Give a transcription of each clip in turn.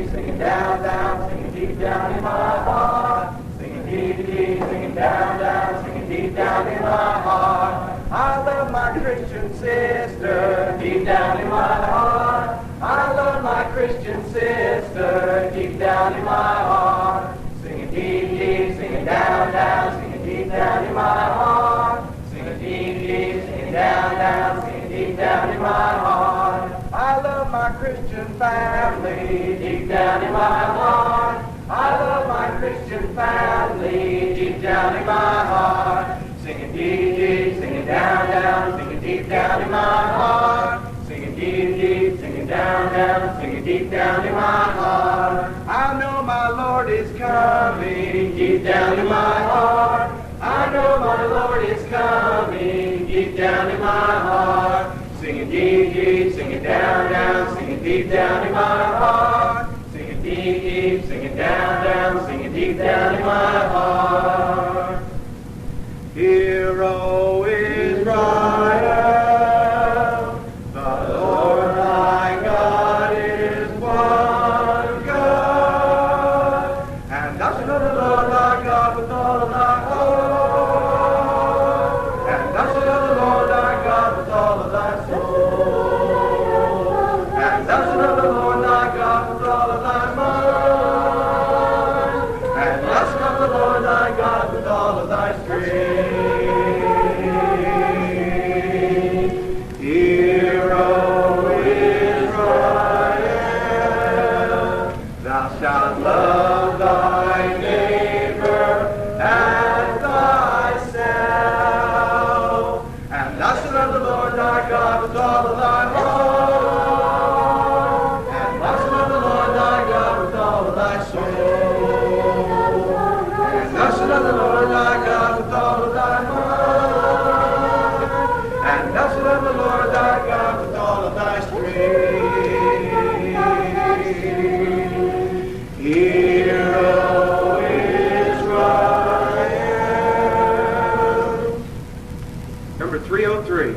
singing down, down, singing deep down in my heart. Singing deep, deep, singing down, down, singing deep down in my heart. I love my Christian sister deep down in my heart. I love my Christian sister deep down in my heart. Singing deep, deep, singing down, down, singing deep down in my heart. Singing deep, deep, singing down, down, singing deep down in my heart. I love my Christian family deep down in my heart. I love my Christian family deep down in my heart. Singing deep, deep, singing down, down, singing deep down in my heart. Singing deep, deep, singing down, down, singing deep down in my heart. I know my Lord is coming deep down in my heart. I know my Lord is coming deep down in my heart. Singing deep, deep, singing down, down, singing deep down in my heart. Singing deep, deep, singing down, down, singing deep down in my heart. Hero Israel, the Lord thy God is one God, and thou shalt love the Lord thy God with all of thy heart, and thou shalt love the Lord thy God with all of thy soul, and thou shalt love the Lord thy God with all of thy mind, and thou shalt love the Lord thy God with all of thy strength. Love thy neighbor as thyself, and thou shalt love the Lord thy God with all of thy heart, and thou shalt love the Lord thy God with all of thy soul, and thou shalt love the Lord thy God with all of thy mind, and thou shalt love the Lord thy God with all of thy strength. Hero Israel. Number 303.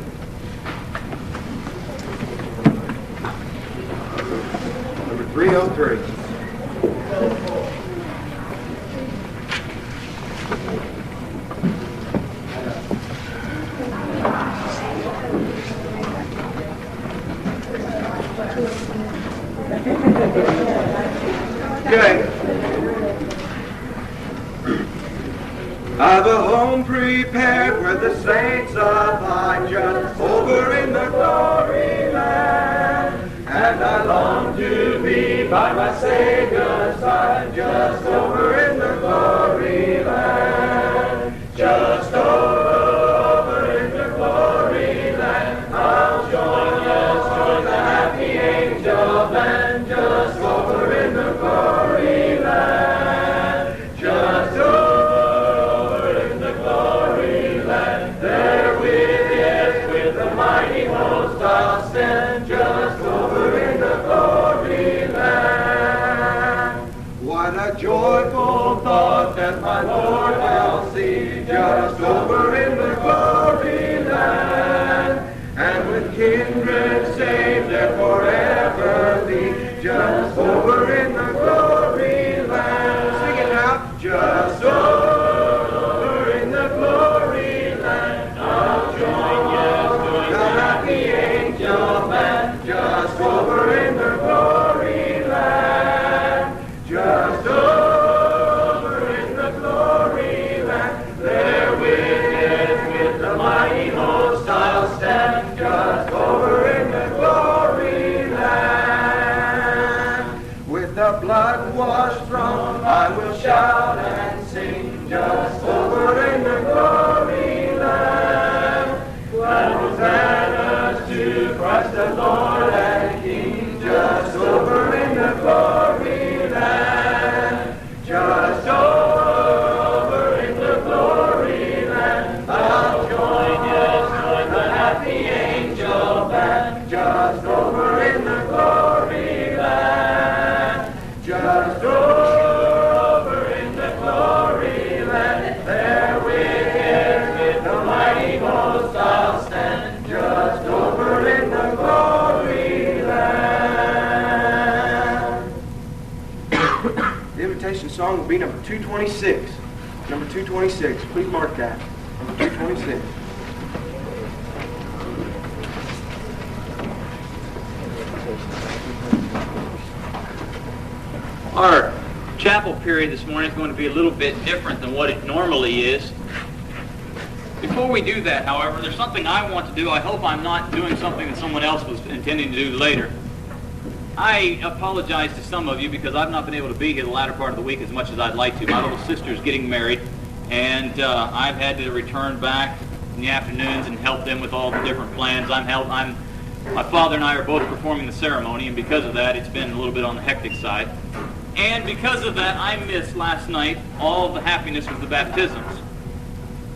Number 303. Okay. I've a home prepared where the saints abide just over in the glory land, and I long to be by my Savior's side just over in the glory land, just over in the glory land. I'll join, yes, join the happy angel band just over in the glory land, just over in the glory land. There with, yes, with the mighty host I'll stand just over in the glory land. What a joyful thought that my Lord I'll see just over in the glory land, and with kindred saved there forever be just over in the glory land. Sing it now. Just over in the glory land. I'll join, yes, join the happy angel band just over in the glory land. Just over in the glory land. There with the mighty host I'll stand just over in the glory land. With the blood-washed throne I will shout and sing just over in the glory land. Glad hosannas to Christ the Lord and King just over in the glory land. Just over in the glory land. I'll join, yes, join the happy angel band just over in the glory land. Just over in the glory land. There with the mighty host I'll stand just over in the glory land. song will be number 226. Number 226. Please mark that. Number 226. Our chapel period this morning is going to be a little bit different than what it normally is. Before we do that, however, there's something I want to do. I hope I'm not doing something that someone else was intending to do later. I apologize to some of you because I've not been able to be here the latter part of the week as much as I'd like to. My little sister's getting married, and I've had to return back in the afternoons and help them with all the different plans. My father and I are both performing the ceremony, and because of that, it's been a little bit on the hectic side. And because of that, I missed last night all the happiness of the baptisms.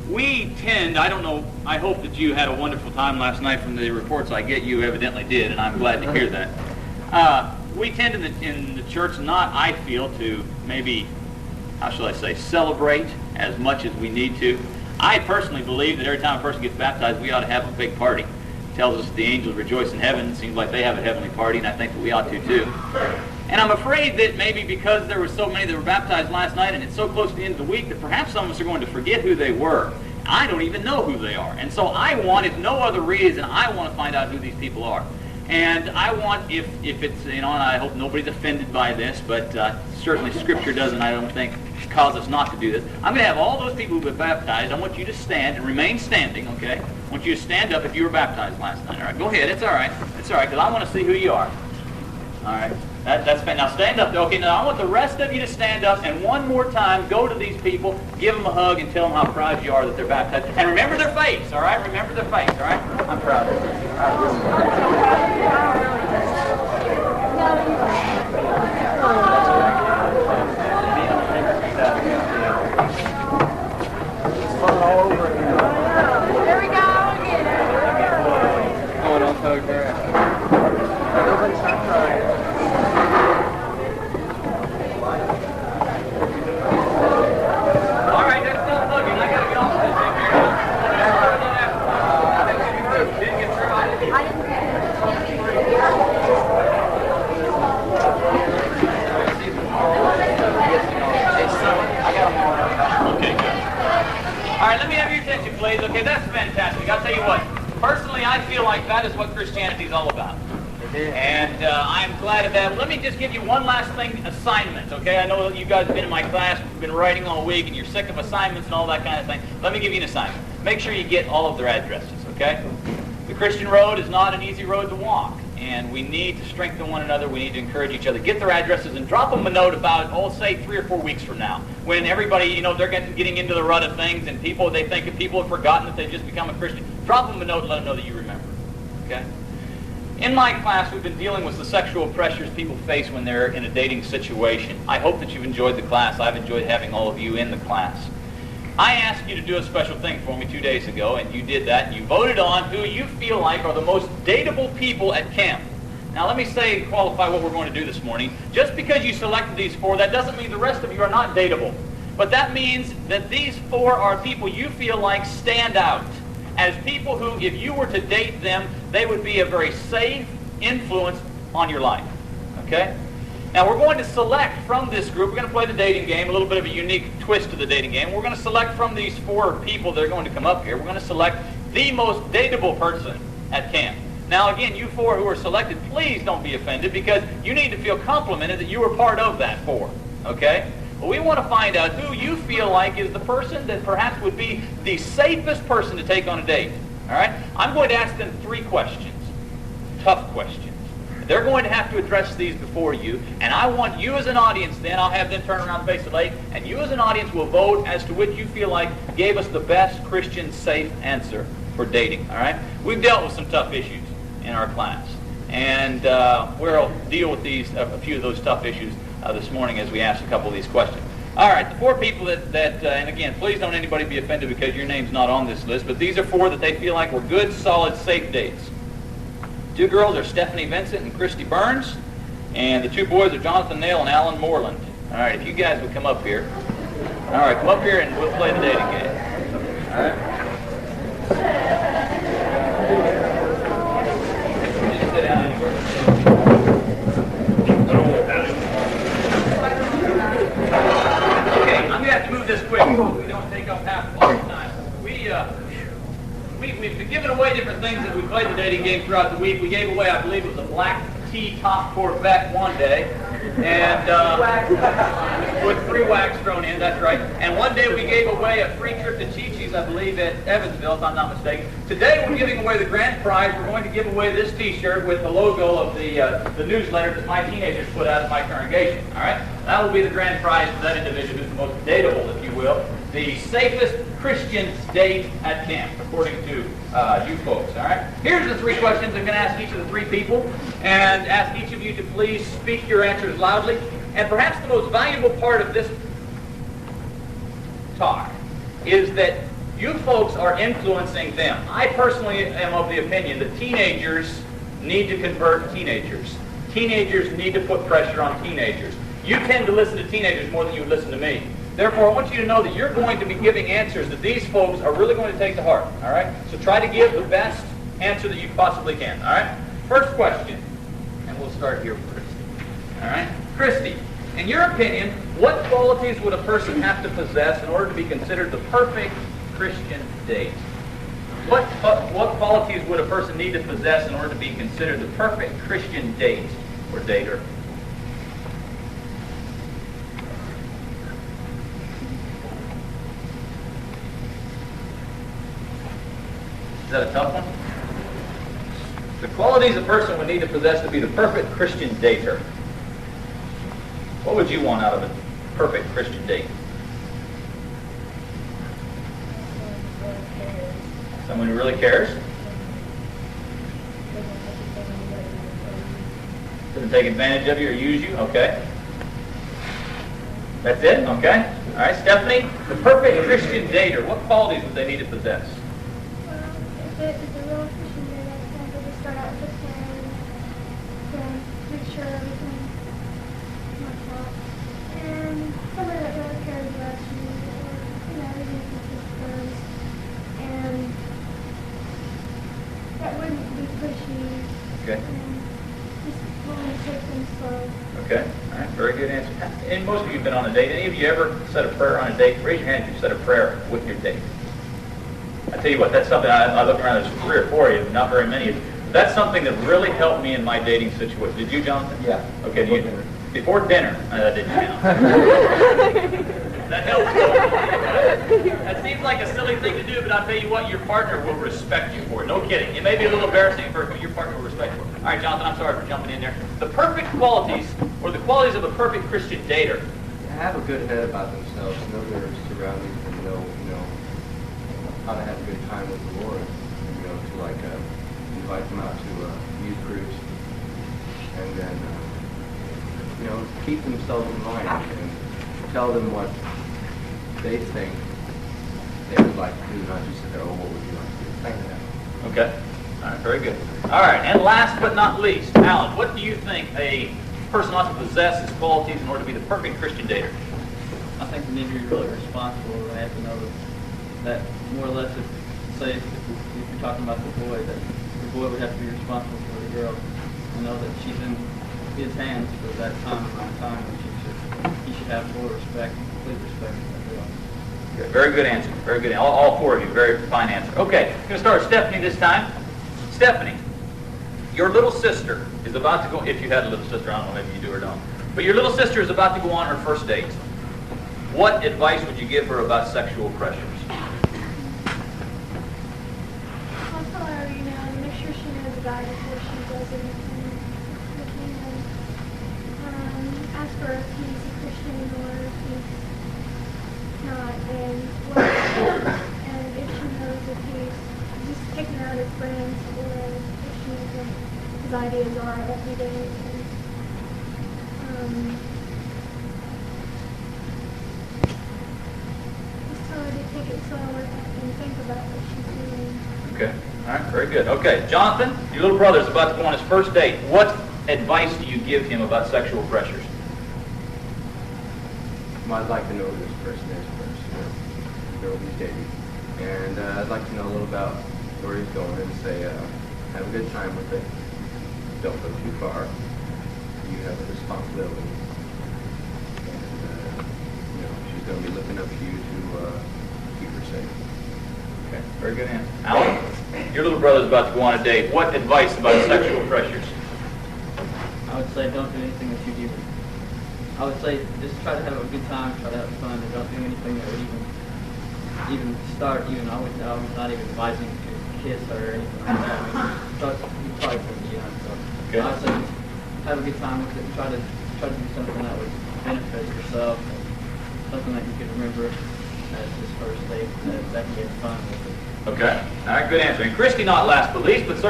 We tend, I don't know, I hope that you had a wonderful time last night. From the reports I get, you evidently did, and I'm glad to hear that. We tend in the church not, I feel, to maybe, how shall I say, celebrate as much as we need to. I personally believe that every time a person gets baptized, we ought to have a big party. It tells us that the angels rejoice in heaven. It seems like they have a heavenly party, and I think that we ought to too. And I'm afraid that maybe because there were so many that were baptized last night and it's so close to the end of the week that perhaps some of us are going to forget who they were. I don't even know who they are. And so I want, if no other reason, I want to find out who these people are. And I want, if it's, and I hope nobody's offended by this, but certainly Scripture doesn't, I don't think, cause us not to do this. I'm going to have all those people who've been baptized. I want you to stand and remain standing, okay? I want you to stand up if you were baptized last night. All right, go ahead. It's all right. It's all right, because I want to see who you are. All right. That's fine. Now stand up. Okay, now I want the rest of you to stand up and one more time go to these people, give them a hug, and tell them how proud you are that they're baptized. And remember their face, all right? Remember their face, all right? I'm proud of you. There we go again. Oh, don't hug her. Nobody's not crying. Please. Okay, that's fantastic. I'll tell you what, personally I feel like that is what Christianity is all about. And I'm glad of that. Let me just give you one last thing, assignment, okay? I know you guys have been in my class, you've been writing all week, and you're sick of assignments and all that kind of thing. Let me give you an assignment. Make sure you get all of their addresses, okay? The Christian road is not an easy road to walk, and we need to strengthen one another. We need to encourage each other. Get their addresses and drop them a note about, say, 3 or 4 weeks from now, when everybody, they're getting into the rut of things, and they think that people have forgotten that they've just become a Christian. Drop them a note and let them know that you remember, okay? In my class, we've been dealing with the sexual pressures people face when they're in a dating situation. I hope that you've enjoyed the class. I've enjoyed having all of you in the class. I asked you to do a special thing for me 2 days ago, and you did that. You voted on who you feel like are the most dateable people at camp. Now, let me say and qualify what we're going to do this morning. Just because you selected these 4, that doesn't mean the rest of you are not dateable. But that means that these 4 are people you feel like stand out as people who, if you were to date them, they would be a very safe influence on your life. Okay? Now, we're going to select from this group. We're going to play the dating game, a little bit of a unique twist to the dating game. We're going to select from these 4 people that are going to come up here. We're going to select the most dateable person at camp. Now, again, you 4 who are selected, please don't be offended, because you need to feel complimented that you were part of that 4. Okay? Well, we want to find out who you feel like is the person that perhaps would be the safest person to take on a date. All right? I'm going to ask them 3 questions. Tough questions. They're going to have to address these before you, and I want you as an audience then, I'll have them turn around and face the lake, and you as an audience will vote as to which you feel like gave us the best Christian safe answer for dating. All right? We've dealt with some tough issues in our class, and we'll deal with a few of those tough issues this morning as we ask a couple of these questions. All right, the 4 people that and again, please don't anybody be offended because your name's not on this list, but these are 4 that they feel like were good, solid, safe dates. 2 girls are Stephanie Vincent and Christy Burns, and the 2 boys are Jonathan Nail and Alan Moreland. All right, if you guys would come up here. All right, come up here and we'll play the dating game. All right. Just sit down anywhere. giving away different things as we played the dating game throughout the week. We gave away, I believe it was a black T-top Corvette one day, and with free wax thrown in, that's right. And one day we gave away a free trip to Chi-Chi's, I believe, at Evansville, if I'm not mistaken. Today we're giving away the grand prize. We're going to give away this T-shirt with the logo of the newsletter that my teenagers put out at my congregation. All right, that will be the grand prize for that individual who's the most dateable, if you will, the safest Christian date at camp, according to you folks. All right. Here's the three questions I'm going to ask each of the three people, and ask each of you to please speak your answers loudly. And perhaps the most valuable part of this talk is that you folks are influencing them. I personally am of the opinion that teenagers need to convert teenagers. Teenagers need to put pressure on teenagers. You tend to listen to teenagers more than you listen to me. Therefore, I want you to know that you're going to be giving answers that these folks are really going to take to heart. All right? So try to give the best answer that you possibly can. All right? First question, and we'll start here with Christy. All right? Christy, in your opinion, what qualities would a person have to possess in order to be considered the perfect Christian date? What qualities would a person need to possess in order to be considered the perfect Christian date or dater? Is that a tough one? The qualities a person would need to possess to be the perfect Christian dater. What would you want out of a perfect Christian date? Someone who really cares? Doesn't take advantage of you or use you? Okay. That's it? Okay. All right, Stephanie, the perfect Christian dater, what qualities would they need to possess? It's a real Christian day that kind of just start out with a plan, then make sure everything works out. And somebody that really cares about you, or, even if it's just friends. And that wouldn't be pushy. Okay. And just willing to take things slow. Okay. All right, very good answer. And most of you have been on a date. Any of you ever said a prayer on a date? Raise your hand if you said a prayer with your date. I tell you what, that's something, I look around, there's 3 or 4 of you, not very many of you. That's something that really helped me in my dating situation. Did you, Jonathan? Yeah. Okay, before dinner. That didn't count. That helps. That seems like a silly thing to do, but I'll tell you what, your partner will respect you for it. No kidding. It may be a little embarrassing at first, but your partner will respect you for it. All right, Jonathan, I'm sorry for jumping in there. The perfect qualities, or the qualities of a perfect Christian dater. Have a good head about themselves, know their surroundings, and know how to have a good time with the Lord. To invite them out to youth groups, and then keep themselves in mind and tell them what they think they would like to do, not just sit there, oh, what would you like to do? Think of that. Okay. All right, very good. All right, and last but not least, Alan, what do you think a person ought to possess as qualities in order to be the perfect Christian dater? I think they need to be really responsible. They have to know that more or less, if you're talking about the boy, that the boy would have to be responsible for the girl and know that she's in his hands for that time and he should have full respect, complete respect for that girl. Good. Very good answer. Very good. All 4 of you, very fine answer. Okay, I'm going to start with Stephanie this time. Stephanie, your little sister is about to go, if you had a little sister, I don't know, maybe you do or don't, but your little sister is about to go on her first date. What advice would you give her about sexual pressures? I'll tell her, make sure she knows the guy before she does anything with him. And ask her if he's a Christian or if he's not, and if she knows if he's just taking out his friends, or if she knows what his ideas are every day. And, just tell her to take it slow and think about what she's doing. Okay. All right, very good. Okay, Jonathan, your little brother is about to go on his first date. What advice do you give him about sexual pressures? Well, I'd like to know who this person is first, the girl he's dating. And I'd like to know a little about where he's going and say, have a good time with it. Don't go too far. You have a responsibility. And, she's going to be looking up to you to keep her safe. Okay, very good answer. Alan? Your little brother's about to go on a date. What advice about sexual pressures? I would say don't do anything that you do. I would say just try to have a good time, try to have fun, and don't do anything that would even start. I was not even advising to kiss her or anything like that. You probably couldn't, So Okay. I would say just have a good time with it and try to do something that would benefit yourself, something that you could remember as this first date that can get fun with it. Okay. All right, good answer. And Christy, not last but least, but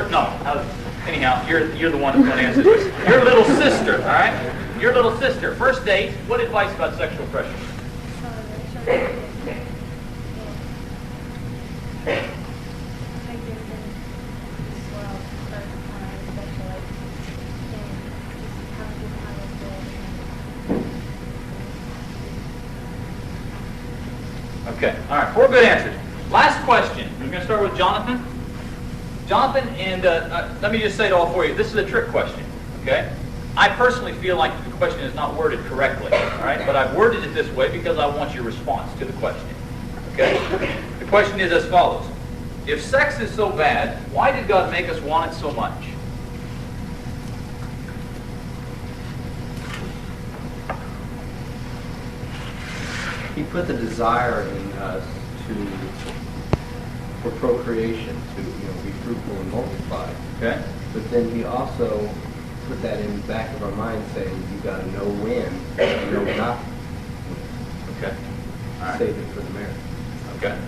anyhow, you're the one who's going to answer this. Your little sister, all right? Your little sister, first date, what advice about sexual pressure? Okay, all right, 4 good answers. Last question. We're going to start with Jonathan. Jonathan, and let me just say to all 4 of you, this is a trick question, okay? I personally feel like the question is not worded correctly, all right? But I've worded it this way because I want your response to the question, okay? The question is as follows. If sex is so bad, why did God make us want it so much? He put the desire in us for procreation, to be fruitful and multiply. Okay? But then he also put that in the back of our mind, saying you got to know when and know not. Okay. All right. Save it for the marriage. Okay.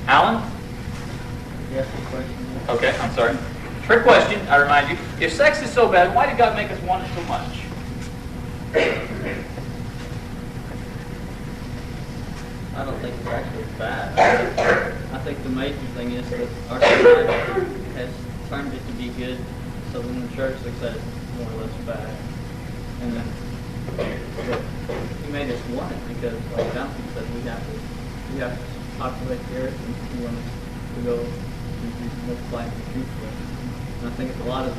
Alan? Yes, the question. Okay, I'm sorry. Trick question, I remind you. If sex is so bad, why did God make us want it so much? I don't think it's actually bad. I think the major thing is that our society has termed it to be good, so then the church looks at it more or less bad. And then he made us want it because, like Jonathan said, we have to populate the earth and we want to go and multiply and be fruitful. And I think it's a lot of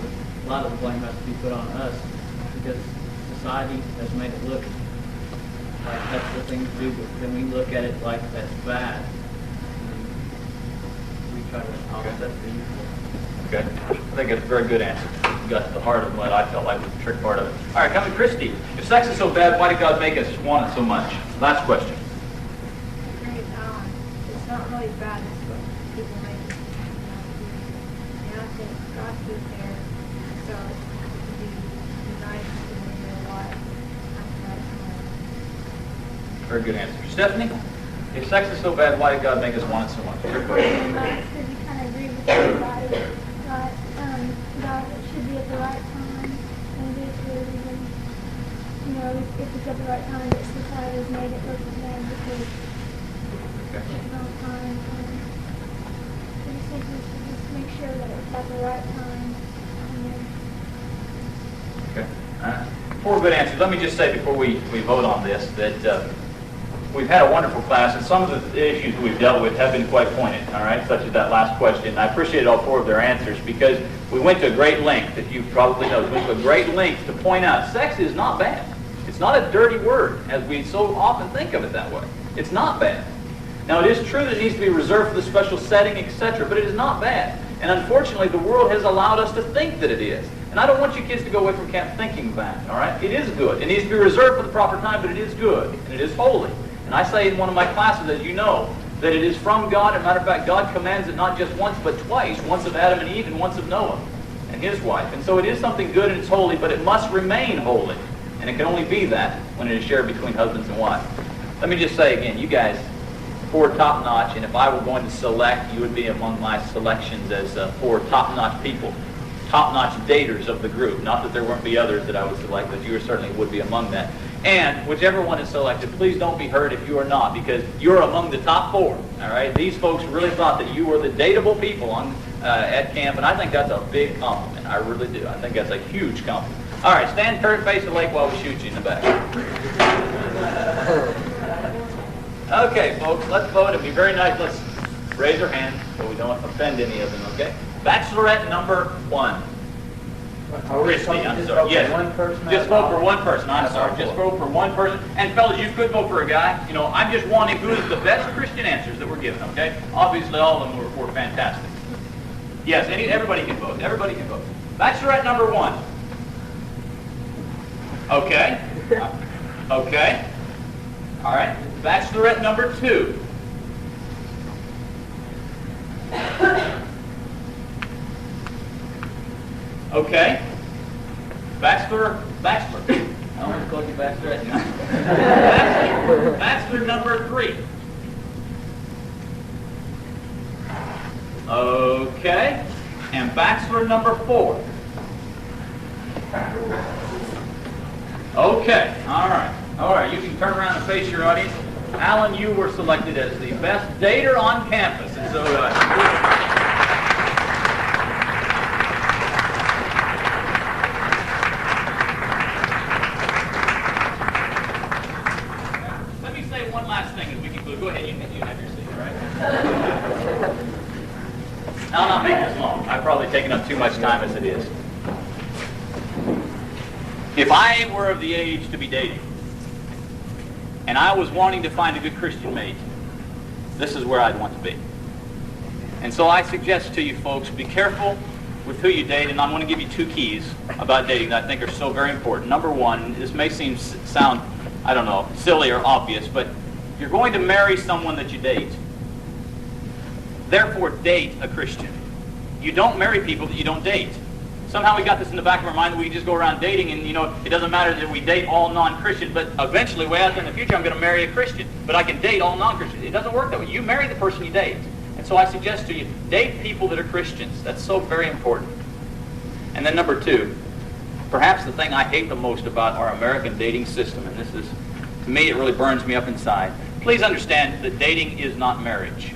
the blame has to be put on us because society has made it look like that's the thing to do, but then we look at it like that's bad. And we try to offset the evil. Okay. I think that's a very good answer. You got to the heart of what I felt like was the trick part of it. All right, come to Christy. If sex is so bad, why did God make us want it so much? Last question. I agree with Alan. It's not really bad, it's what people make it. And I think God put it there so it can be nice to live their life after that time. Very good answer. Stephanie, if sex is so bad, why did God make us want it so much? Trick question. Because you kind of agree with everybody. God, it should be at the right time, and it is good even, if it's at the right time, that society has made it look bad because it's the wrong time. I just think we should just make sure that it's at the right time. Okay. All right. 4 good answers. Let me just say before we vote on this that we've had a wonderful class, and some of the issues we've dealt with have been quite pointed, all right, such as that last question. I appreciated all 4 of their answers because we went to a great length, if you probably know, we went to a great length to point out sex is not bad. It's not a dirty word, as we so often think of it that way. It's not bad. Now, it is true that it needs to be reserved for the special setting, etc., but it is not bad. And unfortunately, the world has allowed us to think that it is. And I don't want you kids to go away from camp thinking that, all right? It is good. It needs to be reserved for the proper time, but it is good, and it is holy. And I say in one of my classes, as you know, that it is from God. As a matter of fact, God commands it not just once, but twice. Once of Adam and Eve and once of Noah and his wife. And so it is something good and it's holy, but it must remain holy. And it can only be that when it is shared between husbands and wives. Let me just say again, you guys, 4 top-notch, and if I were going to select, you would be among my selections as 4 top-notch people. Top-notch daters of the group. Not that there won't be others that I would select, but you certainly would be among that. And whichever one is selected, please don't be hurt if you are not, because you're among the top 4. All right, these folks really thought that you were the dateable people at camp, and I think that's a big compliment. I really do. I think that's a huge compliment. All right, stand turret face the lake while we shoot you in the back. Okay, folks, let's vote. It'll be very nice. Let's raise our hands so we don't offend any of them. Okay, bachelorette number 1. Christy, I'm sorry. Yes. Just vote for one person. I'm sorry. Just vote for one person. And fellas, you could vote for a guy. I'm just wanting who is the best Christian answers that were given, okay? Obviously, all of them were fantastic. Yes, everybody can vote. Everybody can vote. Bachelorette number 1. Okay. Okay. All right. Bachelorette number 2. Okay. Bachelor. I want to call you bachelorette. Bachelor number 3. Okay. And bachelor number 4. Okay. All right. All right. You can turn around and face your audience. Alan, you were selected as the best dater on campus. And so, let me say one last thing as we conclude. Go ahead. You have your seat, all right? I'll not make this long. I've probably taken up too much time as it is. If I were of the age to be dating, and I was wanting to find a good Christian mate, this is where I'd want to be. And so I suggest to you folks, be careful with who you date, and I'm going to give you 2 keys about dating that I think are so very important. Number 1, this may sound, I don't know, silly or obvious, but you're going to marry someone that you date. Therefore, date a Christian. You don't marry people that you don't date. Somehow we got this in the back of our mind that we just go around dating and, it doesn't matter that we date all non-Christian, but eventually, way out there in the future, I'm going to marry a Christian. But I can date all non-Christians. It doesn't work that way. You marry the person you date. And so I suggest to you, date people that are Christians. That's so very important. And then number 2, perhaps the thing I hate the most about our American dating system, and this is, to me, it really burns me up inside. Please understand that dating is not marriage.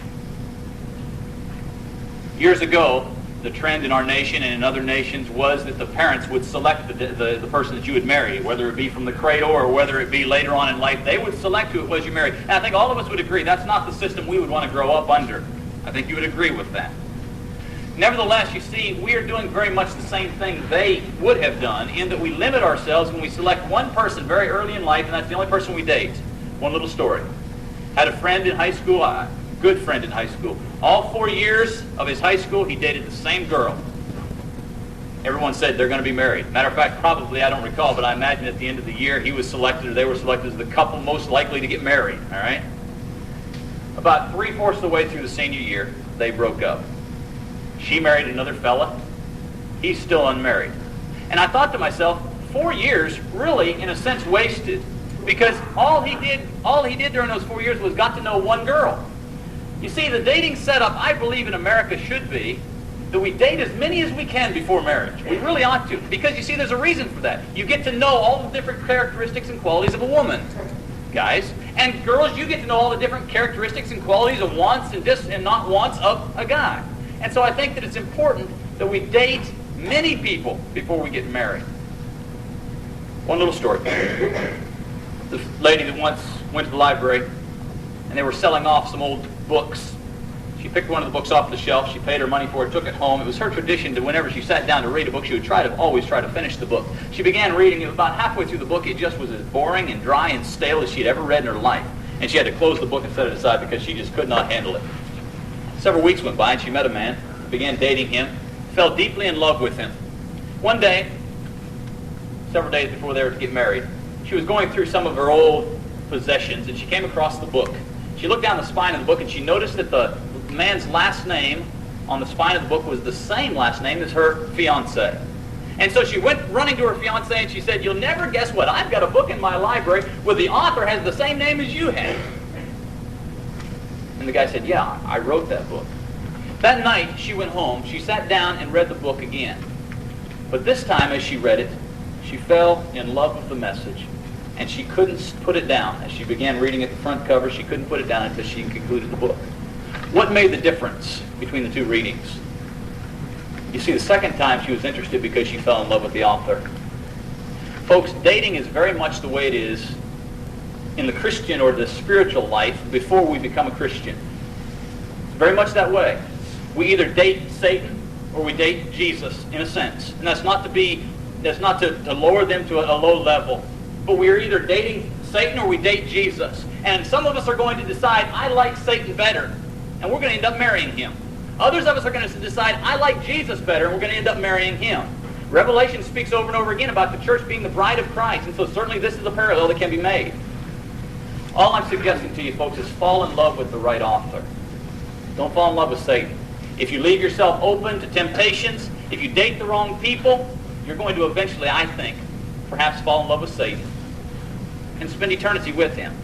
Years ago, the trend in our nation and in other nations was that the parents would select the person that you would marry, whether it be from the cradle or whether it be later on in life. They would select who it was you married. And I think all of us would agree that's not the system we would want to grow up under. I think you would agree with that. Nevertheless, you see, we are doing very much the same thing they would have done in that we limit ourselves when we select one person very early in life, and that's the only person we date. One little story. Had a friend in high school, a good friend in high school. All 4 years of his high school, he dated the same girl. Everyone said they're going to be married. Matter of fact, probably, I don't recall, but I imagine at the end of the year, he was selected, or they were selected as the couple most likely to get married, all right? About 3/4 of the way through the senior year, they broke up. She married another fella. He's still unmarried. And I thought to myself, 4 years really, in a sense, wasted. Because all he did during those 4 years was got to know one girl. You see, the dating setup, I believe, in America should be that we date as many as we can before marriage. We really ought to. Because, you see, there's a reason for that. You get to know all the different characteristics and qualities of a woman, guys. And girls, you get to know all the different characteristics and qualities of wants and not wants of a guy. And so I think that it's important that we date many people before we get married. One little story. The lady that once went to the library, and they were selling off some old books. She picked one of the books off the shelf. She paid her money for it, took it home. It was her tradition that whenever she sat down to read a book, she would always try to finish the book. She began reading it. About halfway through the book, it just was as boring and dry and stale as she'd ever read in her life. And she had to close the book and set it aside because she just could not handle it. Several weeks went by, and she met a man, began dating him, fell deeply in love with him. One day, several days before they were to get married, she was going through some of her old possessions, and she came across the book. She looked down the spine of the book, and she noticed that the man's last name on the spine of the book was the same last name as her fiancé. And so she went running to her fiancé, and she said, "You'll never guess what, I've got a book in my library where the author has the same name as you have." And the guy said, "Yeah, I wrote that book." That night, she went home, she sat down and read the book again. But this time, as she read it, she fell in love with the message. And she couldn't put it down. As she began reading at the front cover, she couldn't put it down until she concluded the book. What made the difference between the two readings? You see, the second time she was interested because she fell in love with the author. Folks, dating is very much the way it is in the Christian or the spiritual life before we become a Christian. It's very much that way. We either date Satan or we date Jesus, in a sense. And that's not to lower them to a low level. But we are either dating Satan or we date Jesus. And some of us are going to decide, I like Satan better. And we're going to end up marrying him. Others of us are going to decide, I like Jesus better, and we're going to end up marrying him. Revelation speaks over and over again about the church being the bride of Christ, and so certainly this is a parallel that can be made. All I'm suggesting to you folks is fall in love with the right author. Don't fall in love with Satan. If you leave yourself open to temptations, if you date the wrong people, you're going to eventually, I think, perhaps fall in love with Satan and spend eternity with him.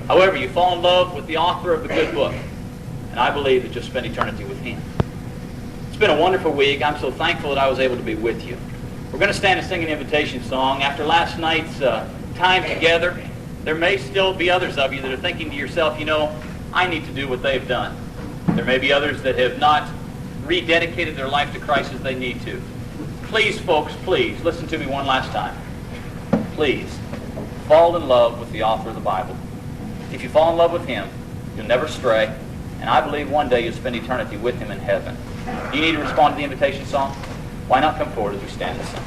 However, you fall in love with the author of the good book, and I believe that you'll spend eternity with him. It's been a wonderful week. I'm so thankful that I was able to be with you. We're going to stand and sing an invitation song. After last night's time together, there may still be others of you that are thinking to yourself, you know, I need to do what they've done. There may be others that have not rededicated their life to Christ as they need to. Please, folks, please, listen to me one last time. Please, fall in love with the author of the Bible. If you fall in love with him, you'll never stray, and I believe one day you'll spend eternity with him in heaven. Do you need to respond to the invitation song? Why not come forward as we stand and sing?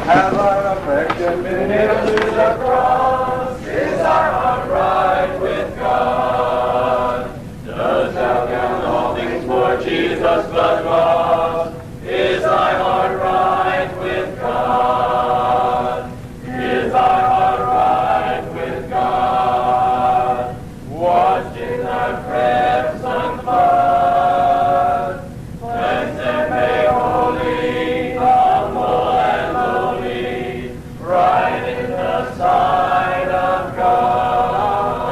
Has our affection been nailed to the cross? Is our heart right with God? Does thou count all things for Jesus' blood lost? Is thy heart right with God? Is thy heart right with God? Washed in the crimson flood, cleansed and made holy, humble and lowly, right in the sight of God.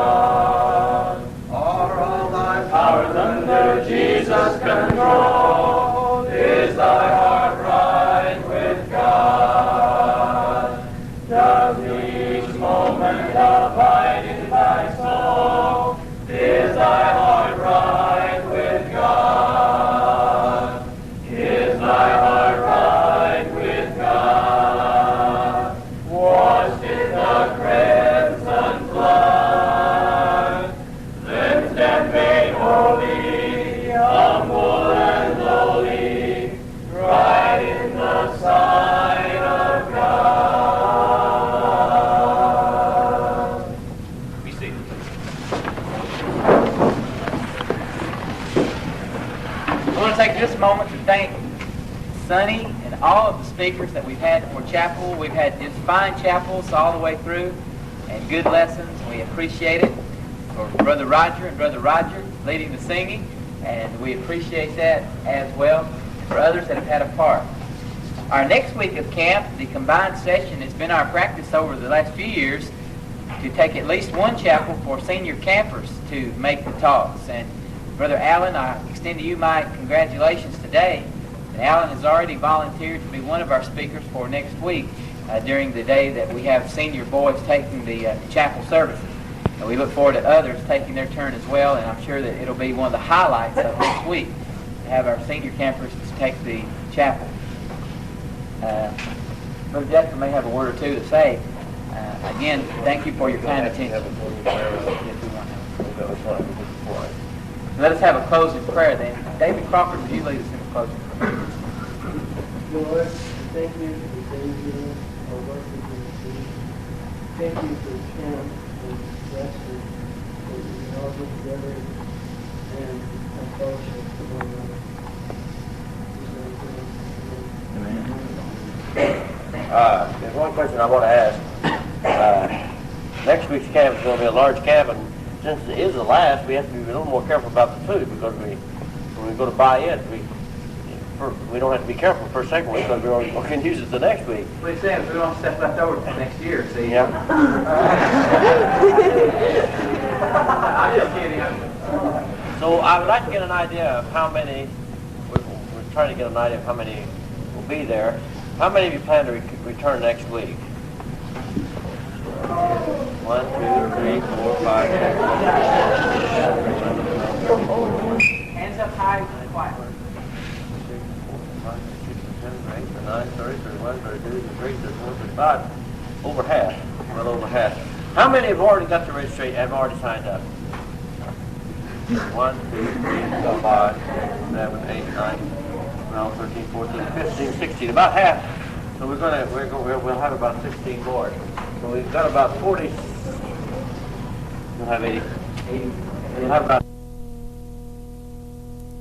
Are all thy powers under Jesus' control? Is thy heart right with God? Does each moment abide in thy soul? Is thy heart right with God? Is thy heart right with God? Washed in the crimson flood, cleansed and made holy, humble and lowly, right in the sight of God. Be seated. I want to take just a moment to thank Sonny and all of the speakers that we've had for chapel. We've had just fine chapels all the way through and good lessons. We appreciate it. For Brother Roger and Brother Roger leading the singing, and we appreciate that as well for others that have had a part. Our next week of camp, the combined session, has been our practice over the last few years to take at least one chapel for senior campers to make the talks. And Brother Allen, I extend to you my congratulations today. And Allen has already volunteered to be one of our speakers for next week during the day that we have senior boys taking the chapel services. And we look forward to others taking their turn as well, and I'm sure that it'll be one of the highlights of next week to have our senior campers to take the chapel. Brother Jasper may have a word or two to say. Again, thank you for your kind attention. Let us have a closing prayer then. David Crawford, would you lead us in a closing prayer? Lord, thank you for the day you are working for the city. Thank you for Tim and Jasper that we can all get together and have fellowship with one another. There's one question I want to ask. Next week's camp is going to be a large camp, and since it is the last, we have to be a little more careful about the food, because when we go to buy it, we don't have to be careful the first, second week, because we can use it the next week. What he's saying is we don't have stuff left over for next year, see? Yeah. I'm just kidding. So I would like to get an idea of how many, we're trying to get an idea of how many will be there. How many of you plan to return next week? 1, 2, 3, 4, 5, 6, 7, 8, Hands up high and quiet. 9, 30, 31, 32, 33, 34, 35. Over half. Well over half. How many have already got the registration, have already signed up? 1, 2, 3, 4, 5, 6, 7, 8, 9, 12, 13, 14, 15, 16. About half. So we'll have about 16 more. So we've got about 40. We'll have 80. We'll have about